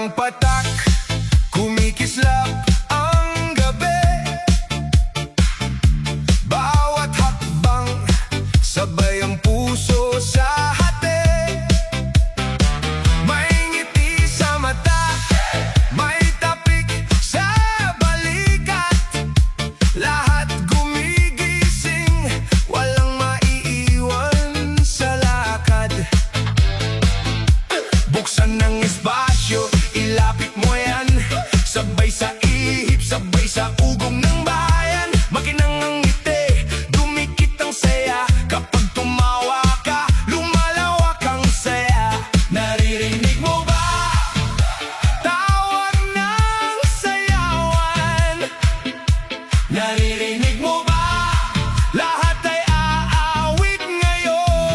Isang patak, kumikislap ang gabi. Bawat hakbang, sabay ang puso sa hati. May ngiti sa mata, may tapik sa balikat. Lahat gumigising, walang maiiwan sa lakad. Buksan ng espasyo, ilapit mo yan. Sabay sa ihip, sabay sa ugong ng bayan. Makinang ang ngiti, dumikit ang saya. Kapag tumawa ka, lumalawak ang saya. Naririnig mo ba? Tawag ng sayawan. Naririnig mo ba? Lahat ay aawit ngayon.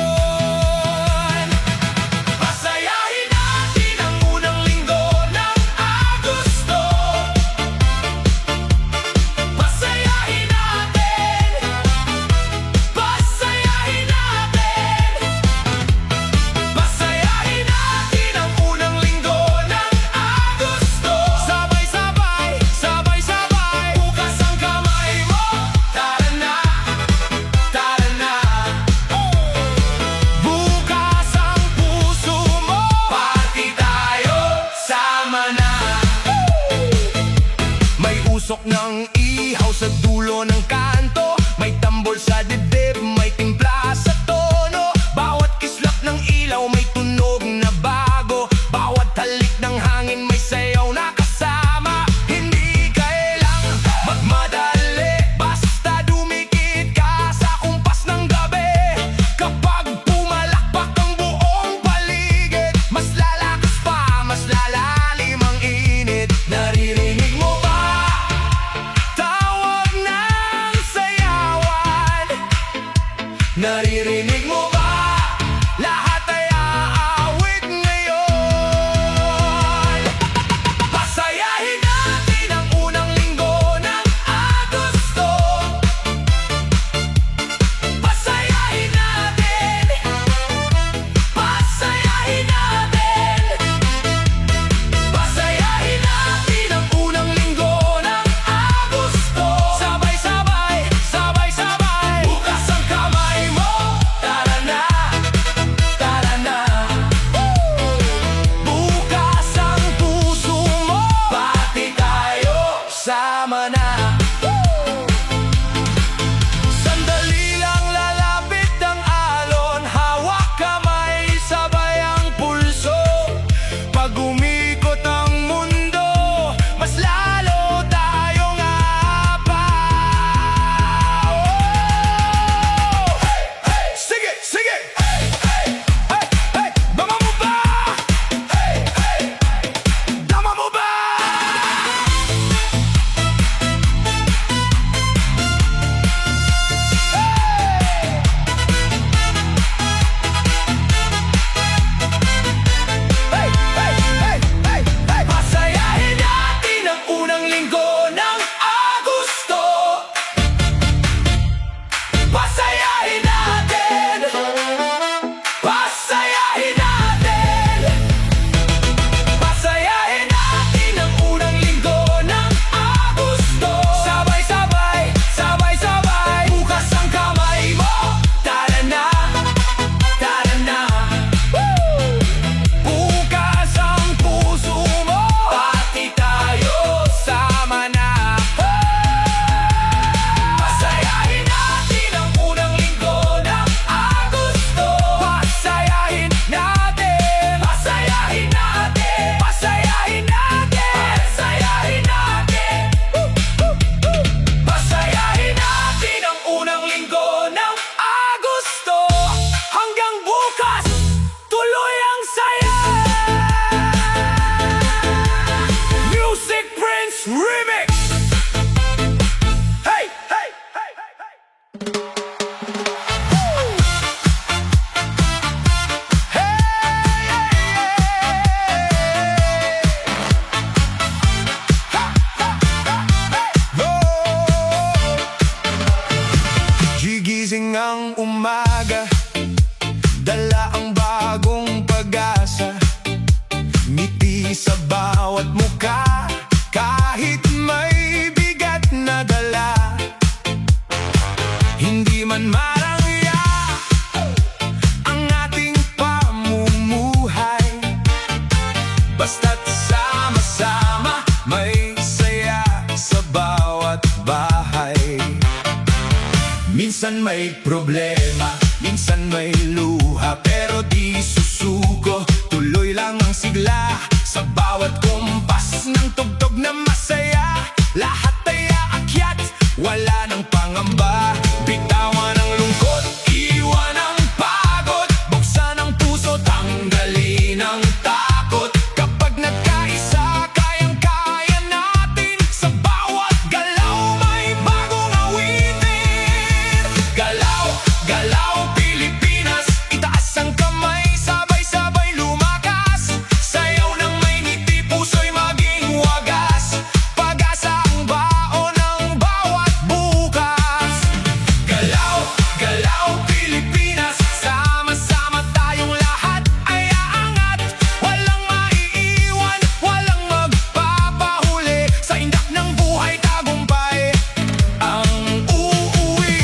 Pasayahin natin ang unang linggo ng Agosto. Pasayahin natin. Pasayahin natin. Pasayahin natin ang unang linggo ng Agosto. Sabay-sabay, sabay-sabay, bukas ang kamay mo. Tara na, tara na. Bukas ang puso mo. Party tayo, sama na. May usok ng ihaw sa dulo ng kanto. May tambol sa dibdib, may timpla sa tono. Bawat kislap ng ilaw may tunog na bago. Bawat halik ng hangin may sayaw na kasama. Hindi kailang magmadali, basta dumikit ka sa kumpas ng gabi. Kapag pumalakpak ang buong paligid, mas lalakas pa, mas lalalim ang init. Naririnig mo ba? Tawag ng sayawan. Naririnig mo ba? Lahat ay aawit ngayon. Pasayahin natin ang unang linggo ng Agosto. Pasayahin natin. Pasayahin natin. Pasayahin natin ang unang linggo ng Agosto. Sabay-sabay, sabay-sabay, bukas ang kamay mo. Tara na, tara na. Bukas ang puso mo. Pati tayo, sama na. Sandali lang lalapit ang alon. Hawak kamay, sabay ang pulso. Pag umikot ang mundo, mas lalo tayong aapaw. Hey, hey, sige, sige. Hey, hey, hey, hey. Dama mo ba? Hey, hey, dama mo ba? Hey, hey, hey, hey, hey. Pasayahin natin ang unang linggo ng Agosto. Pasayahin natin. Pasayahin natin. Pasayahin natin ang unang linggo ng Agosto. Sabay-sabay, sabay-sabay, bukas ang kamay mo. Tara na, tara na. Bukas ang puso mo. Pati tayo, sama na. Pasayahin natin ang unang linggo ng Agosto. Pasayahin natin. Pasayahin natin. Pasayahin natin. Pasayahin natin. Pasayahin natin ang unang linggo ng Agosto. Hanggang bukas, tuloy ang saya. Music Prince Remix. Hey, hey, hey, hey, hey. Gigising ang umaga, dala ang bagong pag-asa. Ngiti sa bawat man marangya ang ating pamumuhay. Basta't sama-sama, may saya sa bawat bahay. Minsan may problema, minsan may luha, pero di susuko, tuloy lang ang sigla. Sa bawat kumpas ng tugtog na masaya, lahat ay aakyat, wala nang pangamba. Bitawan ang lungkot, iwan ang pagod, buksan ang puso, tanggalin ang takot. Kapag nagkaisa, kayang-kaya natin, sa bawat galaw may bagong awitin. Galaw, galaw Pilipinas, itaas ang kamay, sabay-sabay lumakas. Sayaw ng may ngiti, puso'y maging wagas, pag-asa ang baon ng bawat bukas. Galaw, galaw Pilipinas, sama-sama tayong lahat ay aangat. Walang maiiwan, walang magpapahuli, sa indak ng buhay tagumpay ang uuwi.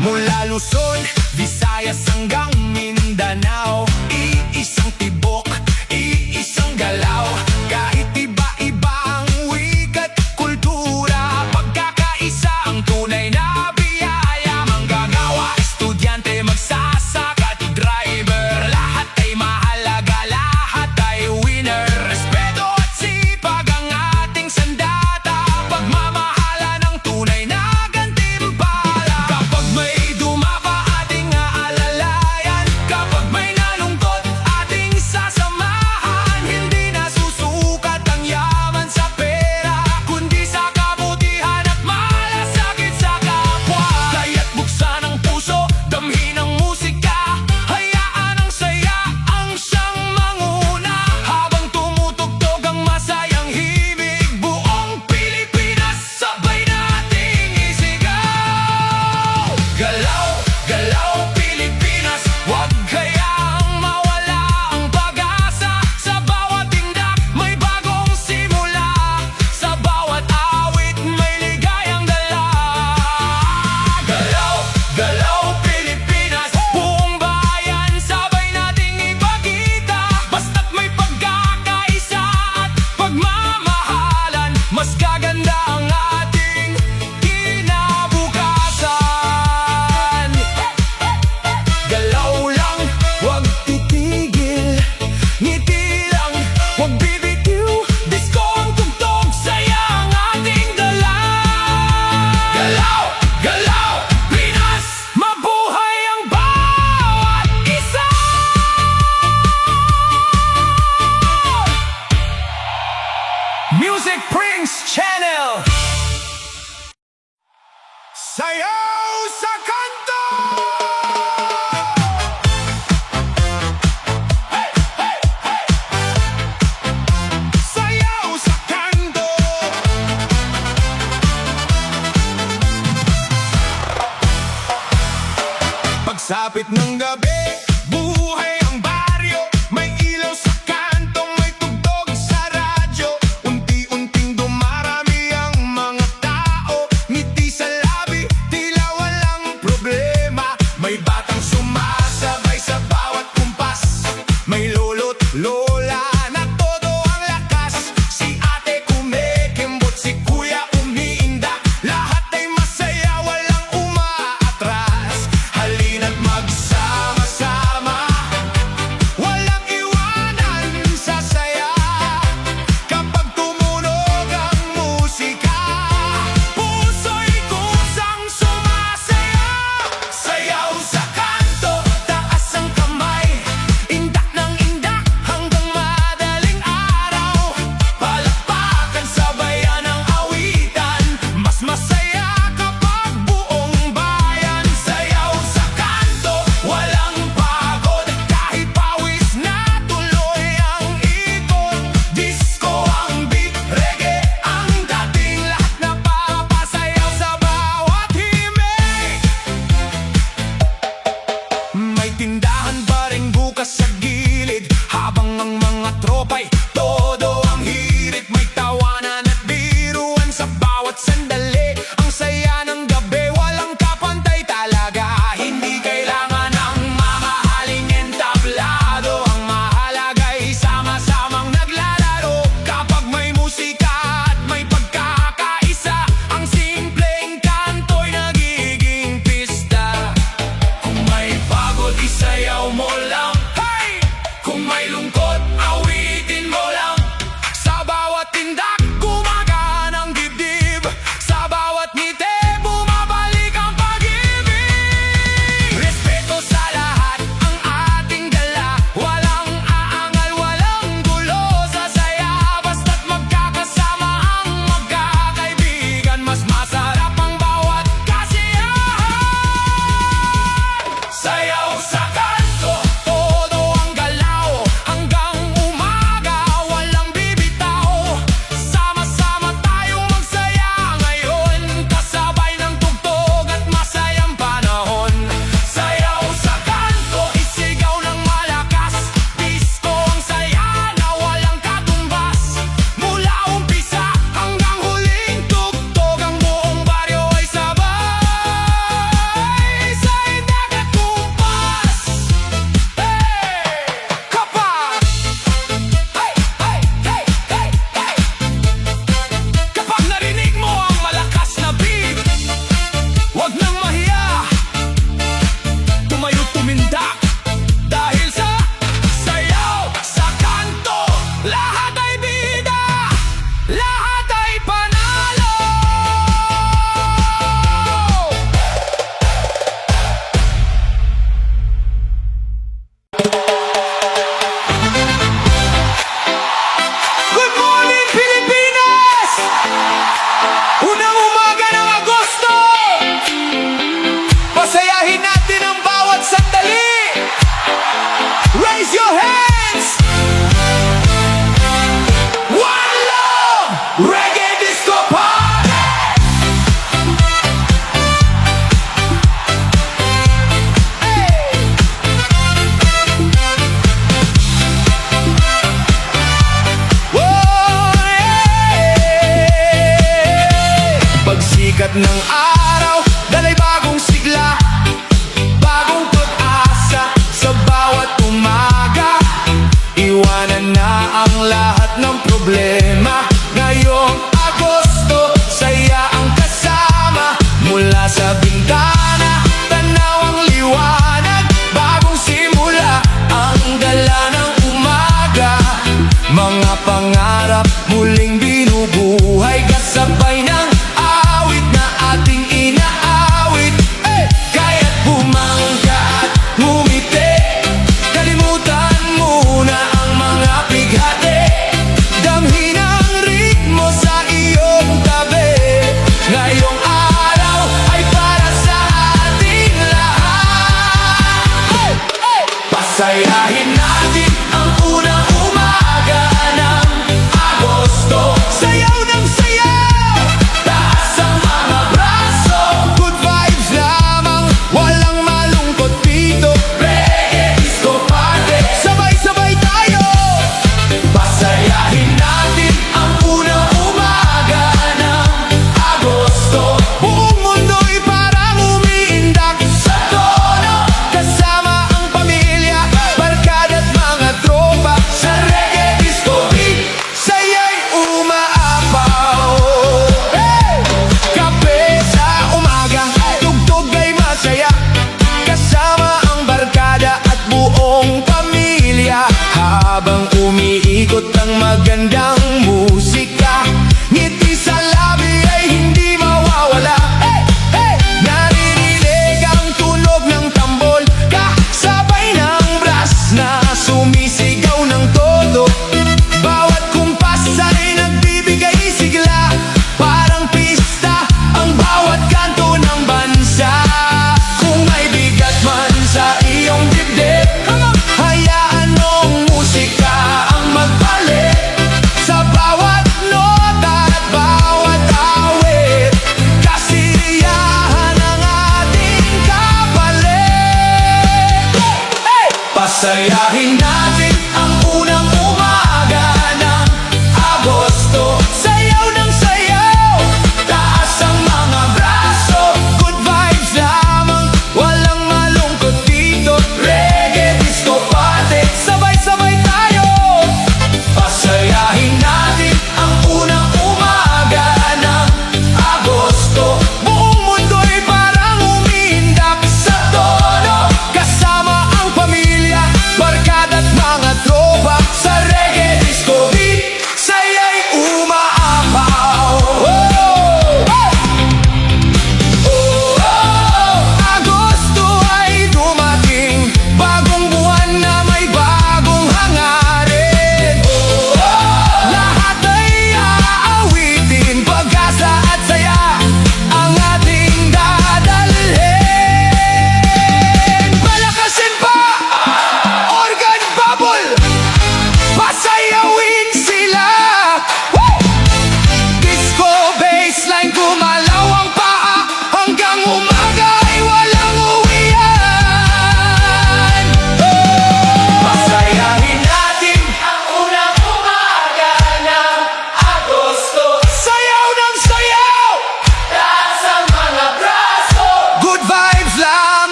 Mula Luzon, Visayas hanggang Mindanao, iisang tibok, iisang galaw. Kahit iba-iba ang wika't kultura, pagkakaisa ang tunay na biyaya. Manggagawa, estudyante, magsasaka, driver, lahat ay mahalaga, lahat ay winner. Respeto at sipag ang ating sandata, pagmamahala ng tunay na gantimpala. Kapag may dumapa, ating aalalayan, kapag may nalungkot, ating sasamahan. Hindi na susukat ang yaman sa pera, kundi sa kabutihan at malasakit sa kapwa. Kaya't buksan ang puso, damhin ang musika, hayaan ang saya ang siyang manguna. Habang tumutugtog ang masayang himig, buong Pilipinas sabay nating isigaw. Galaw, galaw Pilipinas, huwag hayaang mawala ang pag-asa. Sa bawat tindak may bagong simula, sa bawat awit may ligayang dala. Galaw, galaw Pilipinas, buong bayan sabay nating ipakita. Basta't may pagkakaisa at pagmamahalan, mas gaganda ang ating kinabukasan. Galaw lang, huwag titigil, ngiti lang, huwag bibitiw, disko ang tugtog, saya ang ating dala. Galaw, galaw Pinas, mabuhay ang bawat isa. Music Prince Channel. Sayaw sa kanto! Sayaw sa kanto! Pagsapit ng gabi, buhay ang baryo, may ilaw sa kantong, may tugtog sa radyo. Unti-unting dumarami ang mga tao, ngiti sa labi, tila walang problema. May batang sumasabay sa bawat kumpas, may lolo't lola na todo ang lakas. Si ate kumikembot, si kuya umiinda, lahat ay masaya, walang umaatras. Halina't magsama-sama, ng araw, dalay bagong sigla, bagong pag-asa sa bawat umaga. Iwanan na ang lahat ng problema. Ngayong Agosto, saya ang kasama. Mula sa bintana, tanaw ang liwanag. Bagong simula, ang gala ng umaga. Mga pangarap muling binubuhay, kasabay ng awit na ating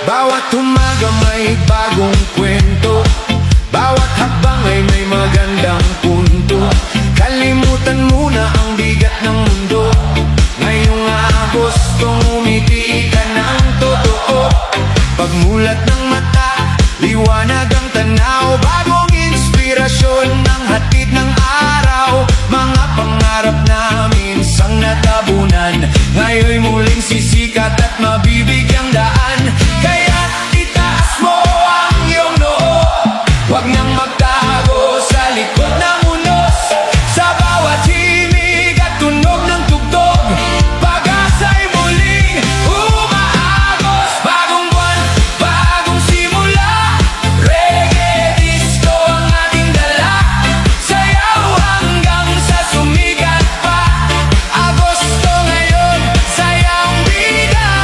Bawat umaga may bagong kwento, bawat hakbang ay may magandang punto. Kalimutan muna ang bigat ng mundo, ngayong Agostong umiti ka ng totoo. Pagmulat ng mata, liwanag ang tanaw, bagong inspirasyon ng hatid ng araw. Mga pangarap na minsang natabunan, ngayon'y muling sisikat at mabibigyang daan. Kaya itaas mo ang iyong noo, huwag nang magtago sa likod ng unos. Sa bawat himig at tunog ng tugtog, pag-asa'y muling umaagos. Bagong buwan, bagong simula, reggae disco ang ating dala. Sayaw hanggang sa sumigat pa, Agosto ngayon, sayang bida.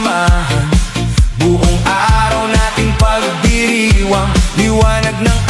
samahan. Buong araw nating pagdiriwang, liwanag ng